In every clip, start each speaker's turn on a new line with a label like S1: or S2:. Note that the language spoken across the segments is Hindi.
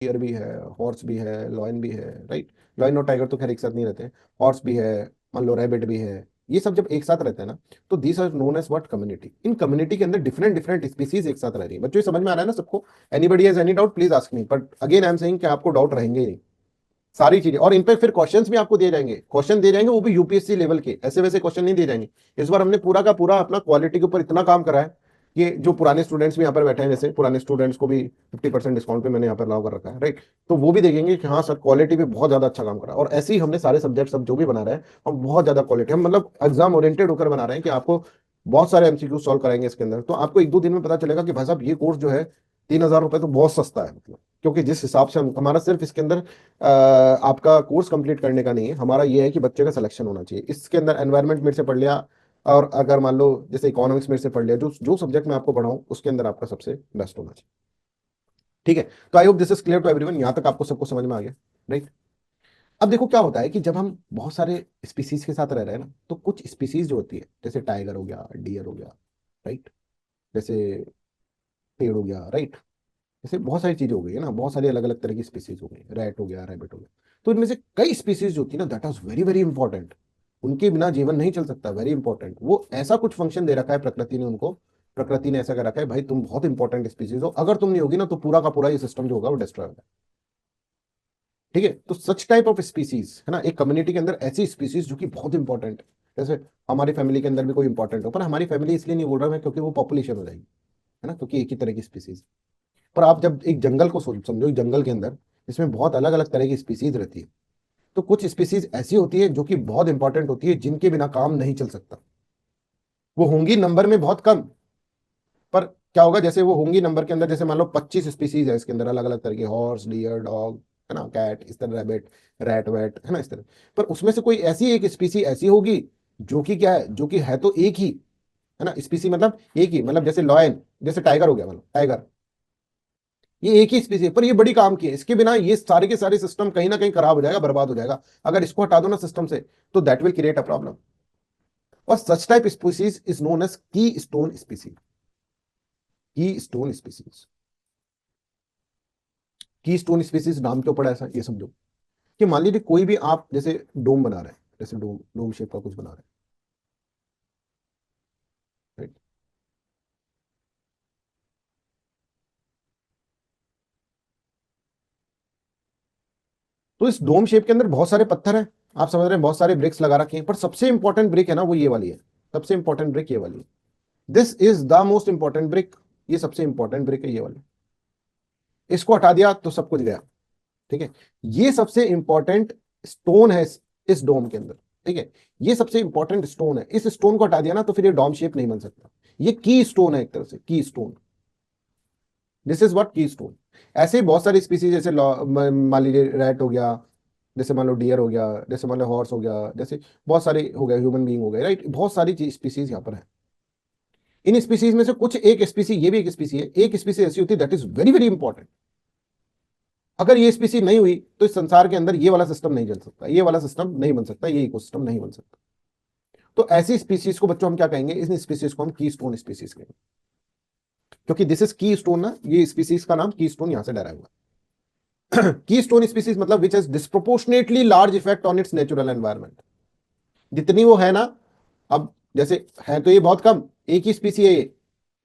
S1: डियर भी है, हॉर्स भी है, लॉयन भी है, राइट। लॉयन और टाइगर तो खैर एक साथ नहीं रहते हैं। हॉर्स भी है, मान लो रैबिट भी है। ये सब जब एक साथ रहते हैं ना, तो these are known as what, community. इन कम्युनिटी के अंदर डिफरेंट डिफरेंट स्पीसीज एक साथ रह रही है। बच्चों ये समझ में आ रहा है ना सबको? Anybody has any doubt please ask me, but again I am saying कि आपको डाउट रहेंगे ही नहीं। सारी चीजें, और इन पे फिर क्वेश्चंस भी आपको दिए जाएंगे, क्वेश्चन दिए जाएंगे वो भी यूपीएससी लेवल के, ऐसे वैसे क्वेश्चन नहीं दिए जाएंगे। इस बार हमने पूरा का पूरा अपना क्वालिटी के ऊपर इतना काम करा है कि जो पुराने स्टूडेंट्स भी यहाँ पर बैठे हैं, जैसे पुराने स्टूडेंट्स को भी 50% डिस्काउंट पे मैंने यहाँ पर अलाउ कर रखा है, राइट। तो वो भी देखेंगे कि हाँ सर क्वालिटी पे बहुत ज्यादा अच्छा काम करा, और ऐसे ही हमने सारे सब्जेक्ट सब जो भी बना रहे हैं हम बहुत ज्यादा क्वालिटी, हम मतलब एग्जाम ओरिएंटेड होकर बना रहे हैं कि आपको बहुत सारे एमसीक्यू सॉल्व कराएंगे इसके अंदर। तो आपको एक दो दिन में पता चलेगा कि भाई साहब ये कोर्स जो है 3,000 रुपये तो बहुत सस्ता है, मतलब क्योंकि जिस हिसाब से हमारा सिर्फ इसके अंदर आपका कोर्स कंप्लीट करने का नहीं है, हमारा ये है कि बच्चे का सिलेक्शन होना चाहिए। इसके अंदर एनवायरनमेंट मेरे से पढ़ लिया, और अगर मान लो जैसे इकोनॉमिक्स मेरे से पढ़ लिया, जो जो सब्जेक्ट मैं आपको पढ़ाऊं उसके अंदर आपका सबसे बेस्ट होना चाहिए। ठीक है। तो I hope this is clear to everyone, यहां तक आपको सबको समझ में आ गया, राइट। अब देखो क्या होता है कि जब हम बहुत सारे स्पीसीज के साथ रह रहे हैं ना, तो कुछ स्पीसीज जो होती है, जैसे टाइगर हो गया, डियर हो गया, राइट, जैसे पेड़ हो गया, राइट, जैसे बहुत सारी चीजें हो गई है ना, बहुत सारी अलग अलग तरह की स्पीसीज हो गई, रैट हो गया, रैबिट हो गया। तो इनमें से कई स्पीसीज जो होती है ना, that is very very important. उनके बिना जीवन नहीं चल सकता, वेरी इंपॉर्टेंट। वो ऐसा कुछ फंक्शन दे रखा है प्रकृति ने उनको, प्रकृति ने ऐसा कर रखा है भाई तुम बहुत इंपॉर्टेंट स्पीसीज हो, अगर तुम नहीं होगी ना तो पूरा का पूरा ये सिस्टम जो होगा वो डिस्ट्रॉय होगा। ठीक है। तो सच टाइप ऑफ स्पीसीज है ना, एक कम्युनिटी के अंदर ऐसी स्पीसीज जो कि बहुत इंपॉर्टेंट है। जैसे हमारी फैमिली के अंदर भी कोई इंपॉर्टेंट हो, पर हमारी फैमिली इसलिए नहीं बोल रहा मैं क्योंकि वो पॉपुलेशन हो जाएगी, है ना, क्योंकि एक ही तरह की स्पीसीज। पर आप जब एक जंगल को समझो, एक जंगल के अंदर इसमें बहुत अलग अलग तरह की स्पीसीज रहती है। तो कुछ स्पीसीज ऐसी होती है जो कि बहुत इंपॉर्टेंट होती है, जिनके बिना काम नहीं चल सकता। वो होंगी नंबर में बहुत कम, पर क्या होगा, जैसे वो होंगी नंबर के अंदर, जैसे मान लो 25 स्पीसीज है इसके अंदर अलग अलग तरह के, हॉर्स, डियर, डॉग, है ना, कैट, इस तरह रैबिट, रैट वैट, है ना, इस तरह। पर उसमें से कोई ऐसी एक स्पीसी ऐसी होगी जो कि क्या है, जो कि है तो एक ही, है ना, स्पीसी मतलब एक ही, मतलब जैसे लॉयन, जैसे टाइगर हो गया, मतलब टाइगर ये एक ही स्पीसी है, पर ये बड़ी काम की है, इसके बिना ये सारे के सारे सिस्टम कहीं ना कहीं खराब हो जाएगा, बर्बाद हो जाएगा। अगर इसको हटा दो ना सिस्टम से, तो that will create a problem. और such type species is known as keystone species. Keystone species, keystone species नाम क्यों पड़ा ऐसा, ये समझो। कि मान लीजिए कोई भी आप जैसे डोम बना रहे हैं, जैसे डोम डोम शेप का कुछ बना रहे हैं, right? तो इस डोम शेप के अंदर बहुत सारे पत्थर हैं, आप समझ रहे हैं, बहुत सारे ब्रिक्स लगा रखे हैं, पर सबसे इंपॉर्टेंट ब्रिक है ना वो ये वाली है। सबसे इंपॉर्टेंट ब्रिक ये वाली है। This is the most important brick. ये सबसे इंपॉर्टेंट ब्रिक है ये वाली। इसको हटा दिया तो सब कुछ गया। ठीक है। ये सबसे इंपॉर्टेंट स्टोन है इस डोम के अंदर। ठीक है। ये सबसे इंपॉर्टेंट स्टोन है, इस स्टोन को हटा दिया ना तो फिर ये डोम शेप नहीं बन सकता। ये की स्टोन है एक तरह से, की स्टोन। दिस इज व्हाट की स्टोन। ऐसे ही बहुत सारी स्पीसीज, जैसे मान लीजिए रैट हो गया, जैसे मान लो डियर हो गया, जैसे मान लो हॉर्स हो गया, जैसे बहुत सारे हो गए, ह्यूमन बीइंग हो गए, राइट। बहुत सारी स्पीसीज यहाँ पर है। इन स्पीसीज में से कुछ एक स्पीसी, ये भी एक स्पीसी है, एक स्पीसी ऐसी होती है that is very very important. अगर ये स्पीसी नहीं हुई तो इस संसार के अंदर ये वाला सिस्टम नहीं चल सकता, ये वाला सिस्टम नहीं बन सकता, ये इकोसिस्टम नहीं बन सकता। तो ऐसी स्पीसीज को बच्चों हम क्या कहेंगे, इन स्पीसीज को हम की स्टोन स्पीसीज कहेंगे, क्योंकि दिस इज की स्टोन ना, ये स्पीसीज का नाम की स्टोन यहां से डरा हुआ है। की स्टोन स्पीसीज मतलब which has disproportionately large effect on it's natural environment. जितनी वो है ना, अब जैसे है तो ये बहुत कम, एक ही स्पीसी है ये,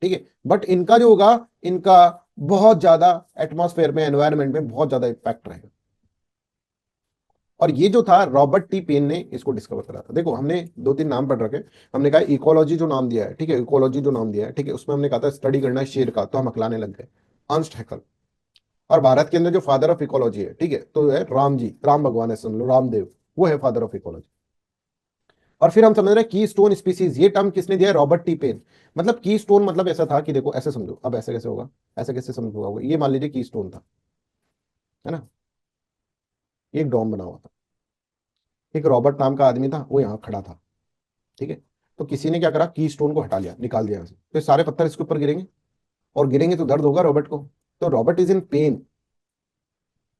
S1: ठीक है, बट इनका जो होगा, इनका बहुत ज्यादा एटमॉस्फेयर में, एनवायरनमेंट में बहुत ज्यादा इम्पैक्ट रहेगा। और ये जो था रॉबर्ट टी पेन ने इसको डिस्कवर करा था। देखो हमने दो तीन नाम पढ़ रखे। हमने कहा इकोलॉजी जो नाम दिया है, ठीक है, इकोलॉजी जो नाम दिया है, ठीक है, उसमें हमने कहा था स्टडी करना है शेर का, तो हम अकलाने लग गए। अर्नस्ट हैकल। और भारत के अंदर जो फादर ऑफ इकोलॉजी है, ठीक है, तो है राम जी, राम भगवान है, सुन लो, रामदेव, वो है फादर ऑफ इकोलॉजी। और फिर हम समझ रहे हैं की स्टोन स्पीसीज, ये टर्म किसने दिया है, रॉबर्ट टी पेन। मतलब की स्टोन मतलब ऐसा था कि देखो ऐसे समझो, अब ऐसे कैसे होगा, ऐसे कैसे समझ होगा, ये मान लीजिए की स्टोन था, है ना, एक डॉम बना हुआ था, एक रॉबर्ट नाम का आदमी था वो यहाँ खड़ा था। ठीक है। तो किसी ने क्या करा, की स्टोन को हटा लिया, निकाल दिया यहाँ से, तो ये सारे पत्थर इसके ऊपर गिरेंगे, और गिरेंगे तो दर्द होगा रॉबर्ट को। तो Robert is in pen,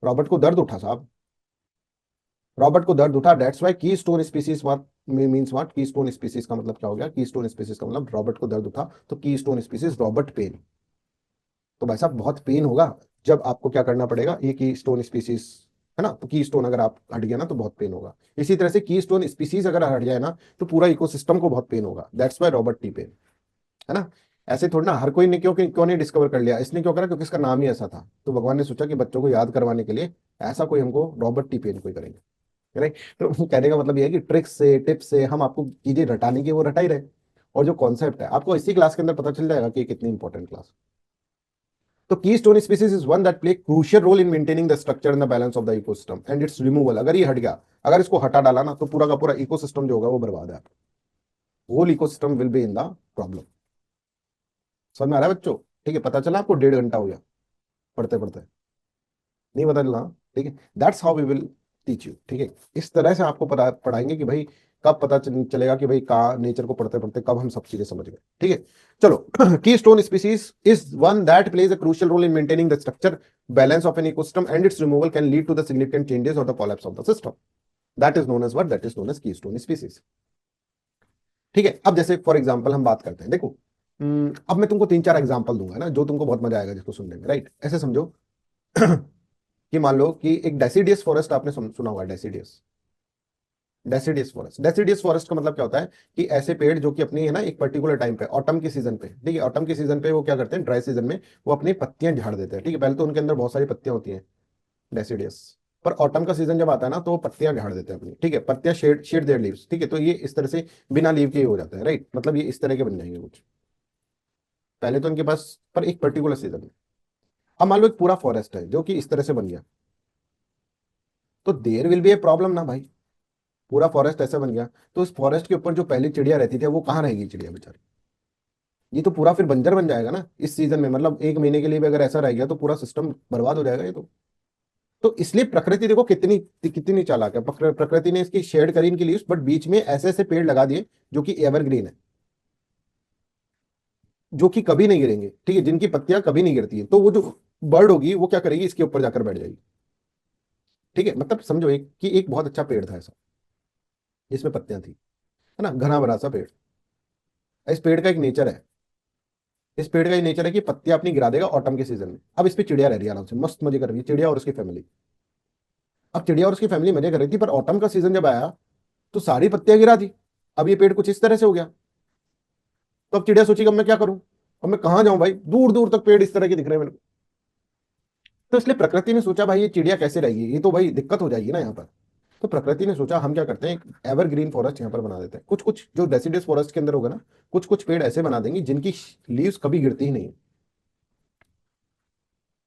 S1: Robert को दर्द उठा साहब, रॉबर्ट को दर्द उठा, दैट्स व्हाई की stone species what means what, की स्टोन स्पीसीज का मतलब क्या हो गया, की स्टोन स्पीसीज का मतलब रॉबर्ट को दर्द उठा, तो की स्टोन स्पीसीज रॉबर्ट पेन। तो भाई साहब बहुत पेन होगा, जब आपको क्या करना पड़ेगा, ये की स्टोन स्पीसीज है ना, तो की स्टोन अगर आप हट गया ना तो बहुत पेन होगा। इसी तरह से की स्टोन स्पीसीज अगर हट जाए ना तो पूरा इकोसिस्टम को बहुत पेन होगा। That's why Robert T Paine, है ना। ऐसे थोड़ा ना हर कोई ने क्यों क्यों नहीं डिस्कवर कर लिया, इसने क्यों करा, क्योंकि इसका नाम ही ऐसा था। तो भगवान ने सोचा कि बच्चों को याद करवाने के लिए ऐसा कोई हमको रॉबर्ट टी पेन कोई करेंगे, राइट। तो कहने का मतलब ये है कि ट्रिक्स से टिप्स से हम आपको चीजें रटाने की वो रटा ही रहे। और जो कॉन्सेप्ट है आपको इसी क्लास के अंदर पता चल जाएगा कि ये कितनी इंपॉर्टेंट क्लास। तो keystone species is one that play crucial role in maintaining the structure and the balance of the ecosystem and its removal. अगर ये हट गया, अगर इसको हटा डाला ना तो पूरा का पूरा इकोसिस्टम जो होगा वो बर्बाद है। Whole ecosystem will be in the problem. समझ में आ रहा है बच्चों? ठीक है, पता चला आपको 1.5 घंटा हो गया पढ़ते पढ़ते, नहीं पता चला? ठीक है, that's how we will teach you. ठीक है, इस तरह से आपको पढ़ाएंगे कि भाई कब पता चलेगा कि भाई कहाँ नेचर को पढ़ते पढ़ते कब हम सब चीजें समझ गए। ठीक है, चलो। Keystone species is one that plays a crucial role in maintaining the structure balance of an ecosystem and its removal can lead to the significant changes or the collapse of the system. That is known as what? That is known as keystone species. ठीक है, अब जैसे फॉर एग्जाम्पल हम बात करते हैं, देखो अब मैं तुमको 3-4 एग्जाम्पल दूंगा ना जो तुमको बहुत मजा आएगा जिसको सुनने में, राइट। ऐसे समझो कि मान लो कि एक डेसिडियस फॉरेस्ट आपने सुना होगा, deciduous. Deciduous forest, deciduous forest का मतलब क्या होता है कि ऐसे पेड़ जो कि अपनी है ना एक पर्टिकुलर टाइम पे, ऑटम के सीजन पे, ठीक है, ऑटम के सीजन पे वो क्या करते हैं, ड्राई सीजन में वो अपनी पत्तियां झाड़ देते हैं। ठीक है, पहले तो उनके अंदर बहुत सारी पत्तियां होती हैं डेसिडियस, पर ऑटम का सीजन जब आता है ना तो वो पत्तियां झाड़ देते हैं अपनी। ठीक है, पत्तियां शेड शेड देयर लीव्स। ठीक है, तो ये इस तरह से बिना लीव के ही हो जाता है, राइट। मतलब ये इस तरह के बन जाएंगे कुछ, पहले तो इनके पास पर एक पर्टिकुलर सीजन में। अब मान लो एक पूरा फॉरेस्ट है जो कि इस तरह से बन गया, तो there will be a problem ना भाई। पूरा फॉरेस्ट ऐसा बन गया तो इस फॉरेस्ट के ऊपर जो पहली चिड़िया रहती थी वो कहाँ रहेगी चिड़िया बेचारी? ये तो पूरा फिर बंजर बन जाएगा ना इस सीजन में, मतलब 1 महीने के लिए भी अगर ऐसा रह गया तो पूरा सिस्टम बर्बाद हो जाएगा ये तो इसलिए प्रकृति देखो कितनी कितनी चालाक है। प्रकृति ने इसकी शेड करी इनकी लीव्स, बट बीच में ऐसे ऐसे पेड़ लगा दिए जो कि एवरग्रीन है, जो कि कभी नहीं गिरेंगे। ठीक है, जिनकी पत्तियां कभी नहीं गिरती है, तो वो जो बर्ड होगी वो क्या करेगी, इसके ऊपर जाकर बैठ जाएगी। ठीक है, मतलब समझो एक कि एक बहुत अच्छा पेड़ था ऐसा जिसमें पत्तियां थी, है ना, घना भरा सा पेड़। इस पेड़ का एक नेचर है, इस पेड़ का ये नेचर है कि पत्तियां अपनी गिरा देगा ऑटम के सीजन में। अब इस पे चिड़िया रह रही है आराम से, मस्त मजे कर रही है चिड़िया और उसकी फैमिली। अब चिड़िया और उसकी फैमिली मजे कर रही थी, पर ऑटम का सीजन जब आया तो सारी पत्तियां गिरा दी। अब ये पेड़ कुछ इस तरह से हो गया, तो अब चिड़िया सोची अब मैं क्या करूं, अब मैं कहाँ जाऊं भाई, दूर दूर तक पेड़ इस तरह के दिख रहे हैं मेरे को। तो इसलिए प्रकृति ने सोचा भाई ये चिड़िया कैसे रहेगी, ये तो भाई दिक्कत हो जाएगी ना यहाँ पर। तो प्रकृति ने सोचा हम क्या करते हैं, एक एवरग्रीन फॉरेस्ट यहाँ पर बना देते हैं। कुछ कुछ जो डेसिडियस फॉरेस्ट के अंदर होगा ना, कुछ कुछ पेड़ ऐसे बना देंगे जिनकी लीव्स कभी गिरती ही नहीं।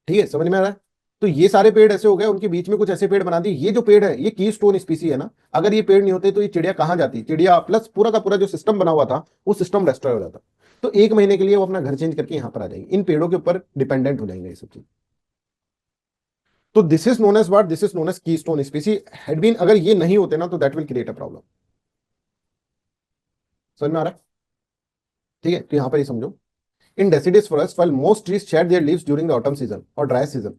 S1: ठीक है, समझ में आ रहा है? तो ये सारे पेड़ ऐसे हो गए, उनके बीच में कुछ ऐसे पेड़ बना दिए। ये जो पेड़ है ये की स्टोन स्पीसी है ना, अगर ये पेड़ नहीं होते तो ये चिड़िया कहाँ जाती, चिड़िया प्लस पूरा का पूरा जो सिस्टम बना हुआ था वो सिस्टम डिस्ट्रॉय हो जाता। तो 1 महीने के लिए वो अपना घर चेंज करके यहाँ पर आ जाएंगे, इन पेड़ों के ऊपर डिपेंडेंट हो जाएंगे ये सब चीज। तो this is known as what, this is known as keystone species had been. अगर ये नहीं होते ना तो that will create a problem. समझ में आ रहा है? ठीक है, तो यहाँ पर ही समझो, in deciduous forest while most trees shed their leaves during the autumn season or dry season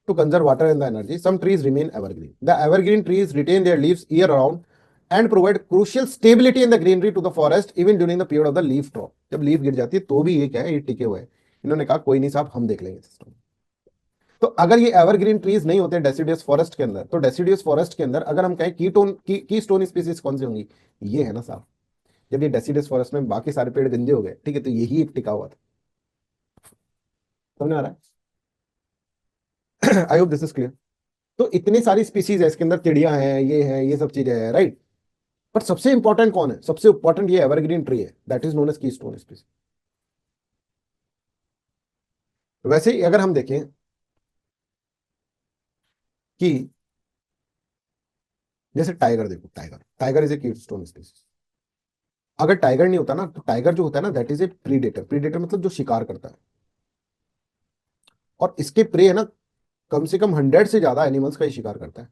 S1: to conserve water and the energy, some trees remain evergreen. The evergreen trees retain their leaves year round and provide crucial stability in the greenery to the forest even during the period of the leaf drop. जब लीफ गिर जाती है तो भी ये क्या है, ये टिके हुए हैं। इन्होंने कहा कोई नहीं साहब हम देख लेंगे सिस्टम। तो अगर ये एवरग्रीन ट्रीज नहीं होते डेसिडियस फॉरेस्ट के अंदर, तो डेसिडियस फॉरेस्ट के अंदर अगर हम कहें की स्टोन स्पीसीज कौन सी होंगी, ये है ना साहब। जब ये डेसिडियस फॉरेस्ट में बाकी सारे पेड़ गंजे हो गए, ठीक है, तो यही एक टिका हुआ था। समझ आ रहा है? I hope this is clear. तो इतनी सारी स्पीसीज है इसके अंदर, चिड़िया हैं, ये है, ये सब चीजें हैं, राइट। बट सबसे इंपॉर्टेंट कौन है, सबसे इंपॉर्टेंट ये एवरग्रीन ट्री है, that is known as keystone स्पीसी। वैसे ही अगर हम देखें कि जैसे टाइगर, देखो टाइगर, टाइगर इज ए की स्टोन स्पीसी। अगर टाइगर नहीं होता ना तो टाइगर जो होता है ना that is a predator. Predator मतलब जो शिकार करता है, और इसके प्रे है ना कम से कम 100 से ज्यादा एनिमल्स का ही शिकार करता है।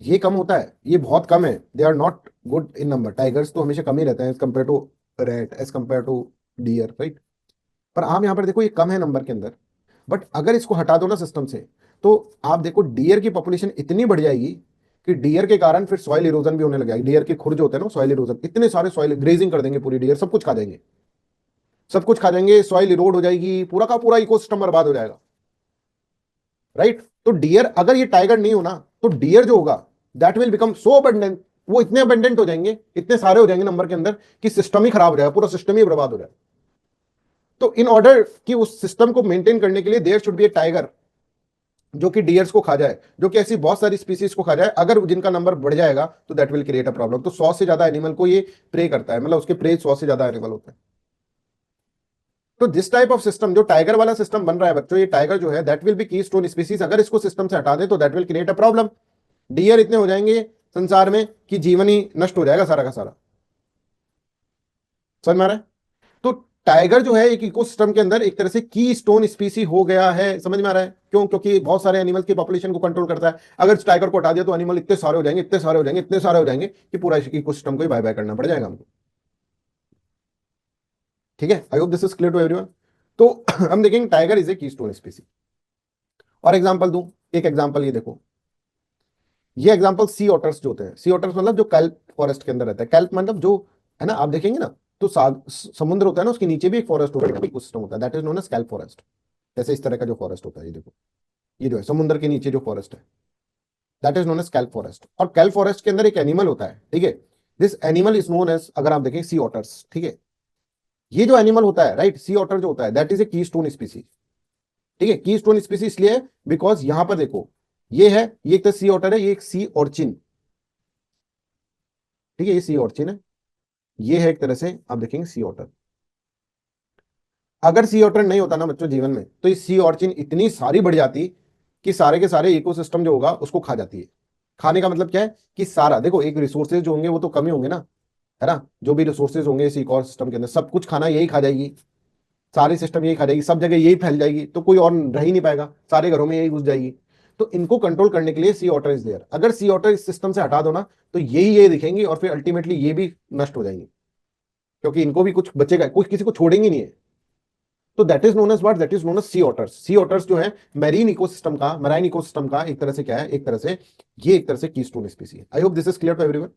S1: ये कम होता है, ये बहुत कम है, they are not good in number. Tigers तो हमेशा कम ही रहते हैं as compare to rat, as compare to deer, right. पर आप यहाँ पर देखो ये कम है नंबर के अंदर, बट अगर इसको हटा दो ना सिस्टम से, तो आप देखो डियर की पॉपुलेशन इतनी बढ़ जाएगी कि डियर के कारण फिर सॉइल इरोजन भी होने लगा। डियर के खुर जो होते हैं ना, सॉइल इरोजन, इतने सारे सॉइल ग्रेजिंग कर देंगे पूरी, डियर सब कुछ खा देंगे, सब कुछ खा जाएंगे, सॉइल इरोड हो जाएगी, पूरा का पूरा इकोसिस्टम बर्बाद हो जाएगा। राइट। तो डियर, अगर ये टाइगर नहीं होना तो डियर जो होगा that will become so abundant, वो इतने अबंडेंट हो जाएंगे, इतने सारे हो जाएंगे नंबर के अंदर कि सिस्टम ही खराब हो जाएगा, पूरा सिस्टम ही बर्बाद हो जाएगा। तो इन ऑर्डर कि उस सिस्टम को मेंटेन करने के लिए there should be a tiger जो कि डियर्स को खा जाए, जो कि ऐसी बहुत सारी स्पीसीज को खा जाए, अगर जिनका नंबर बढ़ जाएगा तो that will create a problem. तो 100 से ज्यादा एनिमल को ये प्रे करता है, मतलब उसके प्रे 100 से ज्यादा एनिमल होते हैं। तो दिस टाइप ऑफ सिस्टम जो टाइगर वाला सिस्टम बन रहा है बच्चों, ये टाइगर जो है that will be keystone species, अगर इसको सिस्टम से हटा दे तो that will create a problem. Deer इतने हो जाएंगे संसार में कि जीवन ही नष्ट हो जाएगा सारा का सारा। समझ में आ रहा है? तो टाइगर जो है एक इकोसिस्टम के अंदर एक तरह से की स्टोन स्पीसी हो गया है। समझ में आ रहा है क्यों? क्योंकि बहुत सारे एनिमल की पॉपुलेशन को कंट्रोल करता है। अगर इस टाइगर को हटा दिया तो एनिमल इतने सारे हो जाएंगे, इतने सारे हो जाएंगे, इतने सारे हो जाएंगे कि पूरा इकोसिस्टम को ही बाय बाय करना पड़ जाएगा हमको। ठीक है, I hope this is clear to everyone. तो हम देखेंगे टाइगर इज ए की स्टोन स्पीसी। और एग्जांपल दूं, एक एग्जांपल ये देखो, ये एग्जांपल सी ऑटर्स जो होते हैं। सी ऑटर्स मतलब जो कैल्प फॉरेस्ट के अंदर रहता है। कैल्प मतलब जो है ना, आप देखेंगे ना तो समुद्र होता है ना, उसके नीचे भी एक फॉरेस्ट होता है, इकोसिस्टम होता है, that is known as kelp forest. जैसे इस तरह का जो फॉरेस्ट होता है, ये देखो, ये जो है समुद्र के नीचे जो फॉरेस्ट है that is known as kelp forest. और कैल्प फॉरेस्ट के अंदर एक एनिमल होता है, ठीक है, this animal is known as, अगर आप देखें, सी ऑटर्स। ठीक है, ये जो एनिमल होता है, राइट, सी ऑटर जो होता है दैट इज ए की स्टोन स्पीसीज। ठीक है, की स्टोन स्पीसीज इसलिए बिकॉज यहां पर देखो, ये है, ये एक तो सी ऑटर है, ये एक सी ऑर्चिन। ठीक है, ये सी ऑर्चिन है, ये है एक तरह से आप देखेंगे सी ऑटर। अगर सी ऑटर नहीं होता ना बच्चों जीवन में, तो ये सी ऑर्चिन इतनी सारी बढ़ जाती कि सारे के सारे इकोसिस्टम जो होगा उसको खा जाती है। खाने का मतलब क्या है कि सारा देखो, एक रिसोर्सेज जो होंगे वो तो कम ही होंगे ना, है ना, जो भी रिसोर्सेज होंगे इस इकोसिस्टम के अंदर सब कुछ खाना यही खा जाएगी, सारी सिस्टम यही खा जाएगी, सब जगह यही फैल जाएगी, तो कोई और रह ही नहीं पाएगा, सारे घरों में यही घुस जाएगी। तो इनको कंट्रोल करने के लिए सी ऑटर इज देयर। अगर सी ऑटर इस सिस्टम से हटा दो ना तो यही ये दिखेंगी और फिर अल्टीमेटली ये भी नष्ट हो जाएंगी, क्योंकि इनको भी कुछ बचेगा, कुछ किसी को छोड़ेंगे नहीं है। तो that is known as what, that is known as sea otters. Sea otters जो है मैरीन इकोसिस्टम का, मैराइन इकोसिस्टम का एक तरह से क्या है, एक तरह से ये एक तरह से कीस्टोन स्पीसी है। I hope this is clear to everyone.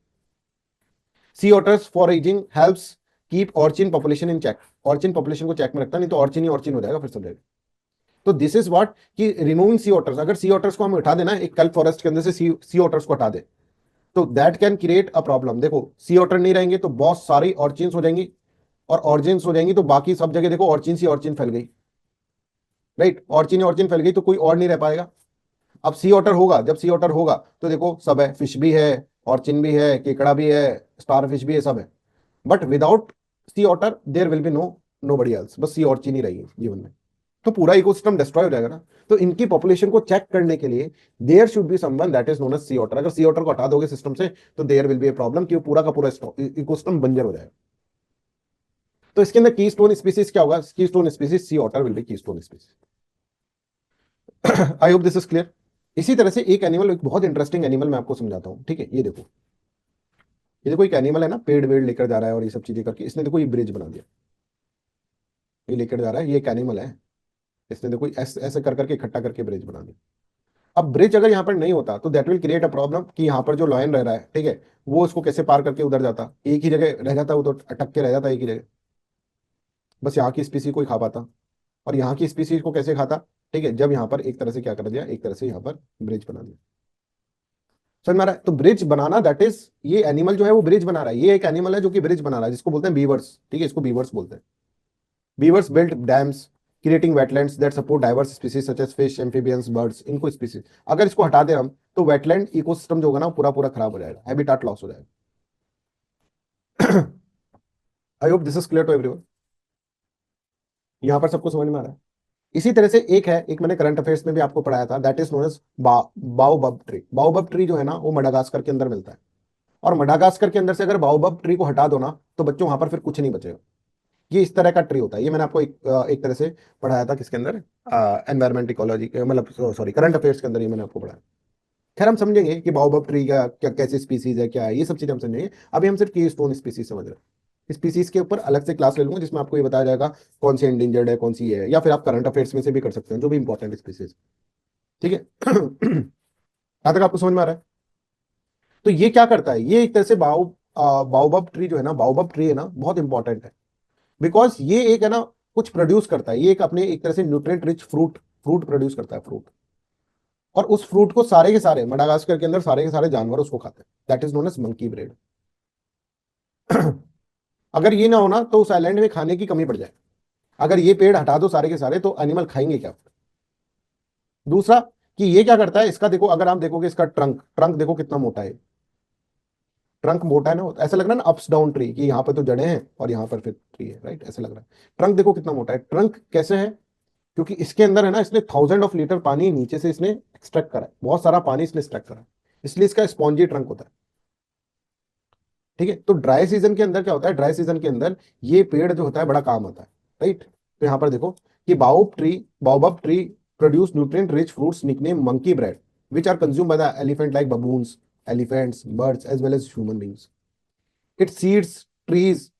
S1: Sea otters foraging helps keep urchin population in check. Urchin population को चेक में रखता, नहीं तो ऑर्चिन ही ऑर्चिन हो जाएगा फिर सब जगह। तो दिस इज व्हाट कि रिमूविंग सी ऑटर्स, अगर सी ऑटर्स को हम हटा देना एक कल्प फॉरेस्ट के अंदर से सी ऑटर्स को हटा दे तो that can create a problem. देखो सी ऑटर नहीं रहेंगे तो बहुत सारी ऑर्चिन्स हो जाएंगी, और ऑर्चिन्स हो जाएंगी तो बाकी सब जगह देखो ऑर्चिन सी ऑर्चिन फैल गई, राइट, ऑर्चिन ऑर्चिन फैल गई तो कोई और नहीं रह पाएगा। अब सी ऑटर होगा, जब सी ऑटर होगा तो देखो सब है, फिश भी है, ऑर्चिन भी है, केकड़ा भी है, स्टार फिश भी है, सब है। But without sea otter there will be nobody else, बस सी ऑर्चिन ही रहेगी जीवन में, तो पूरा इकोसिस्टम डिस्ट्रॉय हो जाएगा ना। तो इनकी पॉपुलेशन को चेक करने के लिए there should be someone that is known as sea otter. अगर सी ऑटर को हटा दोगे सिस्टम से तो there will be a problem कि पूरा का पूरा इकोसिस्टम बंजर हो जाएगा। तो इसके अंदर की स्टोन स्पीसीज क्या होगा, keystone species sea otter will be keystone species. I hope this is clear. इसी तरह से एक एनिमल, एक बहुत इंटरेस्टिंग एनिमल मैं आपको समझाता हूं। ठीक है, ये देखो, ये देखो एक एनिमल है ना, पेड़ वेड़ लेकर जा रहा है और ये सब चीजें करके, इसने देखो ये ब्रिज बना दिया, ये लेकर जा रहा है, ये एक एनिमल है, इसने देखो ऐसे ऐसे कर करके इकट्ठा करके ब्रिज बना दिया। अब ब्रिज अगर यहाँ पर नहीं होता तो that will create a problem कि यहाँ पर जो लॉयन रह रहा है, ठीक है, वो उसको कैसे पार करके उधर जाता, एक ही जगह रह जाता, वो तो अटक के रह जाता एक ही जगह, बस यहाँ की स्पीसी को ही खा पाता। और यहाँ की स्पीसीज को कैसे खाता, ठीक है, जब यहाँ पर एक तरह से क्या कर दिया, एक तरह से यहाँ पर ब्रिज बना दिया। समझ में आ रहा है? तो ब्रिज बनाना दैट इज, ये एनिमल जो है वो ब्रिज बना रहा है, ये एक एनिमल है जो कि ब्रिज बना रहा है, जिसको बोलते हैं बीवर्स। ठीक है, इसको बीवर्स बोलते हैं। Beavers build dams creating wetlands that support diverse species such as fish, amphibians, birds, इनको स्पीसीज। अगर इसको हटा दें हम तो वेटलैंड इकोसिस्टम जो होगा ना पूरा पूरा खराब हो जाएगा, हैबिटाट लॉस हो जाएगा। I hope this is clear to everyone. यहां पर सबको समझ में आ रहा है? इसी तरह से एक है, एक मैंने करंट अफेयर्स में भी आपको पढ़ाया था, that is known as baobab tree. Baobab tree जो है ना वो मडागास्कर के अंदर मिलता है, और मडागास्कर के अंदर से अगर बाओबब ट्री को हटा दो ना तो बच्चों वहां पर फिर कुछ नहीं बचेगा। ये इस तरह का ट्री होता है, ये मैंने आपको एक तरह से पढ़ाया था किसके अंदर, एनवायरमेंट इकोलॉजी, मतलब सॉरी करंट अफेयर्स के अंदर ये मैंने आपको पढ़ाया। खैर हम समझेंगे कि बाओबब ट्री का क्या, कैसे स्पीसीज है, क्या है, ये सब चीजें हम समझेंगे। अभी हम सिर्फ की स्टोन स्पीसीज समझ रहे हैं। स्पीसीज के ऊपर अलग से क्लास ले लूंगा जिसमें आपको ये बताया जाएगा कौन सी इंडेंजर्ड है, कौन सी है, या फिर आप करंट अफेयर्स में से भी कर सकते हैं जो भी इंपॉर्टेंट स्पीसीज। ठीक है। यहां तक आपको समझ में आ रहा है? तो ये क्या करता है, ये एक तरह से बाओबब ट्री जो है ना, बाओबब ट्री है ना बहुत इंपॉर्टेंट है, बिकॉज ये एक है ना कुछ प्रोड्यूस करता है, ये एक अपने एक तरह से nutrient rich fruit fruit produce करता है, फ्रूट। और उस फ्रूट को सारे के सारे मडागास्कर के अंदर सारे के सारे जानवर उसको खाते हैं, that is known as monkey bread. अगर ये ना होना तो उस आइलैंड में खाने की कमी पड़ जाए। अगर ये पेड़ हटा दो सारे के सारे तो एनिमल खाएंगे क्या? दूसरा कि ये क्या करता है, इसका देखो, अगर आप देखोगे इसका ट्रंक ट्रंक देखो कितना मोटा है। ट्रंक मोटा है ना, ऐसा लग रहा है ना अप्स डाउन ट्री, कि यहाँ पर तो जड़ें हैं और यहाँ पर फिर ट्री है, राइट, ऐसा लग रहा है। ट्रंक देखो कितना मोटा है। ट्रंक कैसे है? क्योंकि इसके अंदर है ना, इसने 1000 लीटर पानी नीचे से इसने एक्सट्रैक्ट करा है, बहुत सारा पानी इसने एक्सट्रैक्ट करा है, इसलिए इसका स्पॉन्जी ट्रंक होता है। ठीक है, तो ड्राई सीजन के अंदर क्या होता है, ड्राई सीजन के अंदर ये पेड़ जो होता है बड़ा काम आता है, राइट। तो यहाँ पर देखो कि baobab tree produce nutrient rich fruits nickname monkey bread which are consumed by the elephant like baboons, elephants, birds as well as human beings. Its seeds, trees,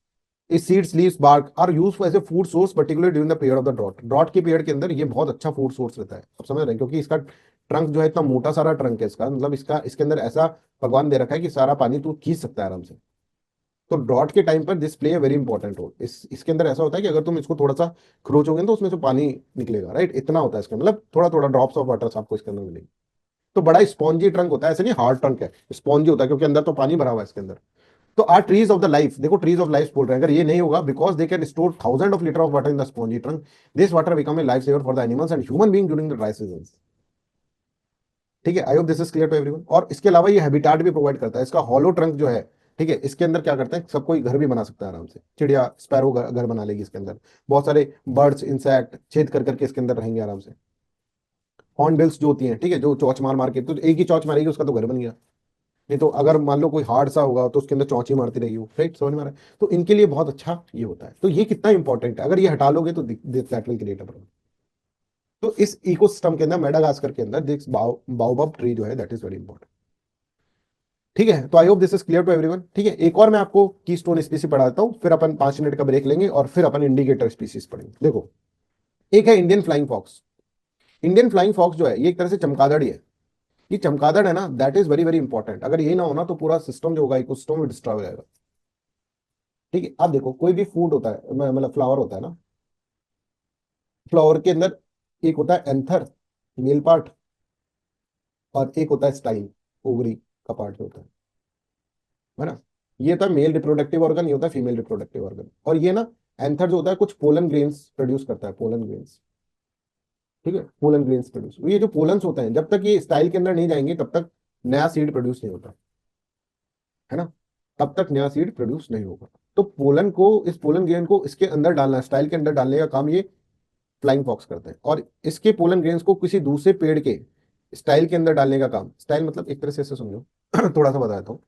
S1: its seeds, leaves, bark are used as a food source particularly during the period of the drought. Drought की पीरियड के अंदर ये बहुत अच्छा फूड सोर्स रहता है, आप समझ रहे हैं, क्योंकि इसका ट्रंक जो है इतना मोटा सारा ट्रंक है इसका, मतलब इसका इसके अंदर ऐसा भगवान दे रखा है कि सारा पानी तू खींच सकता है आराम से। तो ड्रॉट के टाइम पर this play very important role. इसके अंदर ऐसा होता है कि अगर तुम इसको थोड़ा सा खरोचोगे तो उसमें से पानी निकलेगा, राइट, इतना होता है इसका, मतलब थोड़ा थोड़ा ड्रॉप्स ऑफ वाटर आपको इसके अंदर मिलेगी। तो बड़ा स्पॉन्जी ट्रंक होता है, ऐसे नहीं हार्ड ट्रंक है, स्पॉन्जी होता है क्योंकि अंदर तो पानी भरा हुआ है इसके अंदर। तो are trees of the life, देखो ट्रीज ऑफ लाइफ बोल रहे हैं, अगर ये नहीं होगा because they can store 1000 litre of water in the spongy trunk, this water become a life saver for the animals and human being during the dry season. ठीक है, I hope this is clear to everyone. और इसके अलावा ये हैबिटाट भी प्रोवाइड करता है, इसका हॉलो ट्रंक जो है, ठीक है, इसके अंदर क्या करते हैं, सब कोई घर भी बना सकता है आराम से, चिड़िया स्पैरो घर बना लेगी इसके अंदर, बहुत सारे बर्ड्स इंसेक्ट छेद कर करके इसके अंदर रहेंगे आराम से। हॉर्नबिल्स जो होती हैं, ठीक है, जो चौच मार मार के, तो एक ही चौच मारेगी उसका तो घर बन गया। नहीं तो अगर मान लो कोई हार्ड सा होगा तो उसके अंदर चौंची मारती रहेगी वो, राइट, समझ में आ रहा है। तो इनके लिए बहुत अच्छा ये होता है। तो ये कितना इंपॉर्टेंट है, अगर ये हटा लोगे तो that will create a problem. तो इस इकोसिस्टम के अंदर मेडागास्कर के अंदर दिस बाओबब ट्री जो है दैट इज वेरी इंपॉर्टेंट। ठीक है, तो I hope this is clear to everyone. ठीक है, एक और मैं आपको की स्टोन स्पीसीज पढ़ाता हूँ, फिर अपन 5 मिनट का ब्रेक लेंगे और फिर अपन इंडिकेटर स्पीसीज पढ़ेंगे। देखो, एक है Indian flying fox. Indian flying fox जो है ये एक तरह से चमगादड़ ही है। ये चमगादड़ है ना, that is very very important. अगर ये ना होना तो पूरा सिस्टम जो होगा इकोसिस्टम में डिस्ट्रॉय हो जाएगा। ठीक है, आप देखो कोई भी फूड होता है, मतलब फ्लावर होता है ना, फ्लावर के अंदर एक होता है एंथर, मेल पार्ट, और एक होता है स्टाइल, ओवरी का पार्ट जो होता है ना। ये होता है मेल रिप्रोडक्टिव ऑर्गन, ये होता है फीमेल रिप्रोडक्टिव ऑर्गन। और ये ना एंथर जो होता है कुछ पोलन ग्रेन्स प्रोड्यूस करता है, पोलन ग्रेन्स। ठीक है, पोलन ग्रेन्स प्रोड्यूस, ये जो पोलन्स होते हैं जब तक ये स्टाइल के अंदर नहीं जाएंगे तब तक नया सीड प्रोड्यूस नहीं होता है ना, तब तक नया सीड प्रोड्यूस नहीं होगा। तो पोलन को, इस पोलन ग्रेन को इसके अंदर डालना, स्टाइल के अंदर डालने का काम ये फ्लाइंग फॉक्स करते हैं। और इसके पोलन ग्रेन्स को किसी दूसरे पेड़ के स्टाइल के अंदर डालने का काम, स्टाइल मतलब एक तरह से ऐसे समझो थोड़ा सा बताता हूँ।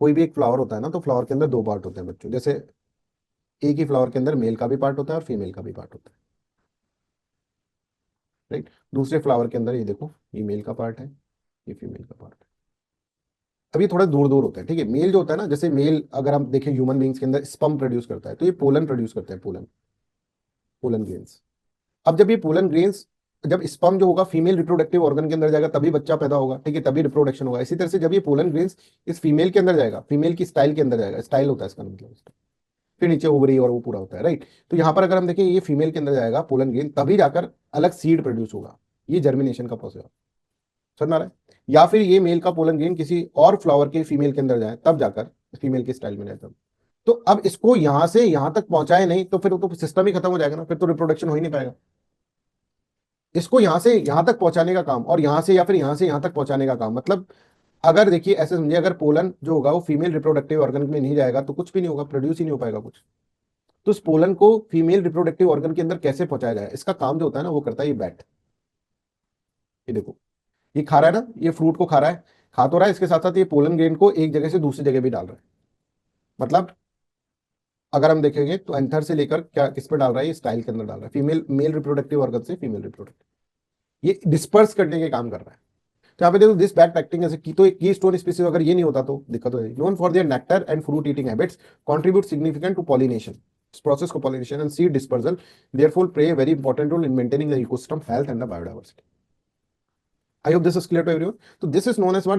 S1: कोई भी एक फ्लावर होता है ना, तो फ्लावर के अंदर दो पार्ट होते हैं बच्चों, जैसे एक ही फ्लावर के अंदर मेल का भी पार्ट होता है और फीमेल का भी पार्ट होता है, राइट। दूसरे फ्लावर के अंदर ये देखो, ये मेल का पार्ट है, ये फीमेल का पार्ट है। अब ये थोड़ा दूर दूर होता है, ठीक है। मेल जो होता है ना, जैसे मेल अगर हम देखें ह्यूमन बींग्स के अंदर स्पर्म प्रोड्यूस करता है, तो ये पोलन प्रोड्यूस करते हैं, पोलन, पोलन ग्रेन्स। अब जब ये पोलन ग्रेन्स, जब स्पर्म जो होगा फीमेल रिप्रोडक्टिव ऑर्गन के अंदर जाएगा तभी बच्चा पैदा होगा, ठीक है, तभी रिप्रोडक्शन होगा। इसी तरह से जब ये पोलन ग्रेन्स इस फीमेल के अंदर जाएगा, फीमेल की स्टाइल के अंदर जाएगा, स्टाइल होता है इसका मतलब, फिर नीचे ओवरी और वो पूरा होता है, राइट। तो यहाँ पर अगर हम देखें ये फीमेल के अंदर जाएगा पोलन ग्रेन, तभी जाकर अलग सीड प्रोड्यूस होगा, ये जर्मिनेशन का प्रोसेस समझ में आ रहा है। या फिर ये मेल का पोलन ग्रेन किसी और फ्लावर के फीमेल के अंदर जाए तब जाकर फीमेल की स्टाइल में जाए तब। तो अब इसको यहां से यहां तक पहुंचाए नहीं तो फिर तो सिस्टम ही खत्म हो जाएगा ना, फिर तो रिप्रोडक्शन हो ही नहीं पाएगा। इसको यहां से यहां तक पहुंचाने का काम, और यहां से या फिर यहां से यहां तक पहुंचाने का काम, मतलब अगर देखिए ऐसे समझिए, अगर पोलन जो होगा वो फीमेल रिप्रोडक्टिव ऑर्गन में नहीं जाएगा तो कुछ भी नहीं होगा, प्रोड्यूस ही नहीं हो पाएगा कुछ। तो इस पोलन को फीमेल रिप्रोडक्टिव ऑर्गन के अंदर कैसे पहुंचाया जाए, इसका काम जो होता है ना वो करता है ये बैट। ये देखो, ये खा रहा है ना, ये फ्रूट को खा रहा है, खा तो रहा है, इसके साथ साथ ये पोलन ग्रेन को एक जगह से दूसरी जगह भी डाल रहा है। मतलब अगर हम देखेंगे तो एंथर से लेकर क्या किस पे डाल रहा है, ये स्टाइल के अंदर डाल रहा है, फीमेल मेल रिप्रोडक्टिव ऑर्गन से फीमेल रिप्रोडक्टिव, ये डिस्पर्स करने के काम कर रहा है। तो यहाँ पे देखो दिस बैट एक्टिंग एज की, तो एक की स्टोन स्पीसीज, अगर ये नहीं होता तो दिक्कत हो जाएगी। Known for their nectar and fruit eating habits contribute significant to pollination, इस प्रोसेस को pollination and seed dispersal therefore play a very important role in maintaining the ecosystem health and the biodiversity. I hope this is clear to everyone. So this is known as what